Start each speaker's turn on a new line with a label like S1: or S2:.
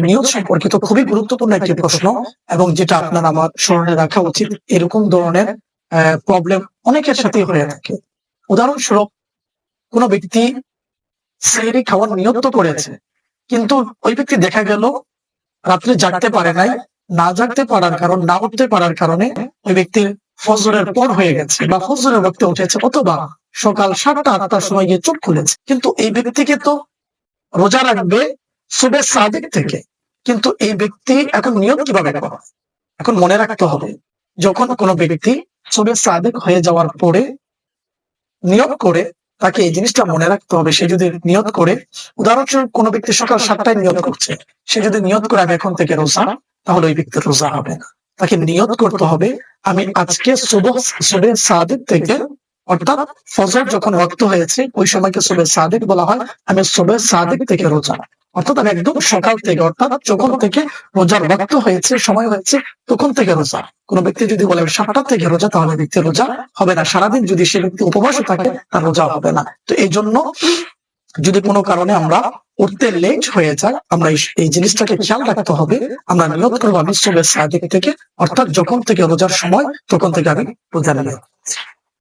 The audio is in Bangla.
S1: নিয়ত সম্পর্কিত খুবই গুরুত্বপূর্ণ একটি প্রশ্ন, এবং যেটা আপনার আমার স্মরণে রাখা উচিত। এরকম ধরনের প্রবলেম অনেকের সাথে হয়ে থাকে। উদাহরণস্বরূপ, কোনো ব্যক্তি সেহরি খাওয়ার নিয়ত তো করেছে, কিন্তু ওই ব্যক্তি দেখা গেল রাত্রে জাগতে পারে নাই। না জাগতে পারার কারণ, না উঠতে পারার কারণে ওই ব্যক্তির ফজরের পর হয়ে গেছে বা ফজরের রক্তে উঠেছে, অথবা সকাল 7টা-8টার সময় গিয়ে চোখ খুলেছে। কিন্তু এই ব্যক্তিকে তো রোজা রাখবে সুবে সাদিক থেকে, কিন্তু এই ব্যক্তি এখন নিয়ত কিভাবে করে? এখন মনে রাখতে হবে, যখন কোনো ব্যক্তি সুবে সাদিক হয়ে যাওয়ার পরে নিয়ত করে, তাকে এই জিনিসটা মনে রাখতে হবে। সে যদি নিয়ত করে, উদাহরণস্বরূপ কোনো ব্যক্তি সকাল 7টায় নিয়ত করছে, সে যদি নিয়ত করে আমি এখন থেকে রোজা, তাহলে ওই ব্যক্তির রোজা হবে না। তাকে নিয়ত করতে হবে, আমি আজকে সুবে সাদিক থেকে, অর্থাৎ ফজর যখন রক্ত হয়েছে ওই সময়কে সুবে সাদিক বলা হয়, আমি সুবে সাদিক থেকে রোজা, অর্থাৎ আমি একদম সকাল থেকে, অর্থাৎ যখন থেকে রোজার রক্ত হয়েছে, সময় হয়েছে, তখন থেকে রোজা। কোন ব্যক্তি যদি বলে 7টা থেকে রোজা, তাহলে ব্যক্তি রোজা হবে না। সারাদিন যদি সে ব্যক্তি উপবাসে থাকে, তার রোজা হবে না। তো এই জন্য যদি কোনো কারণে আমরা উঠতে লেট হয়ে যায়, আমরা এই জিনিসটাকে খেয়াল রাখতে হবে। আমরা নিয়ত করবো আমি সুবে সাদিক থেকে, অর্থাৎ যখন থেকে রোজার সময়, তখন থেকে আমি রোজা নিয়ে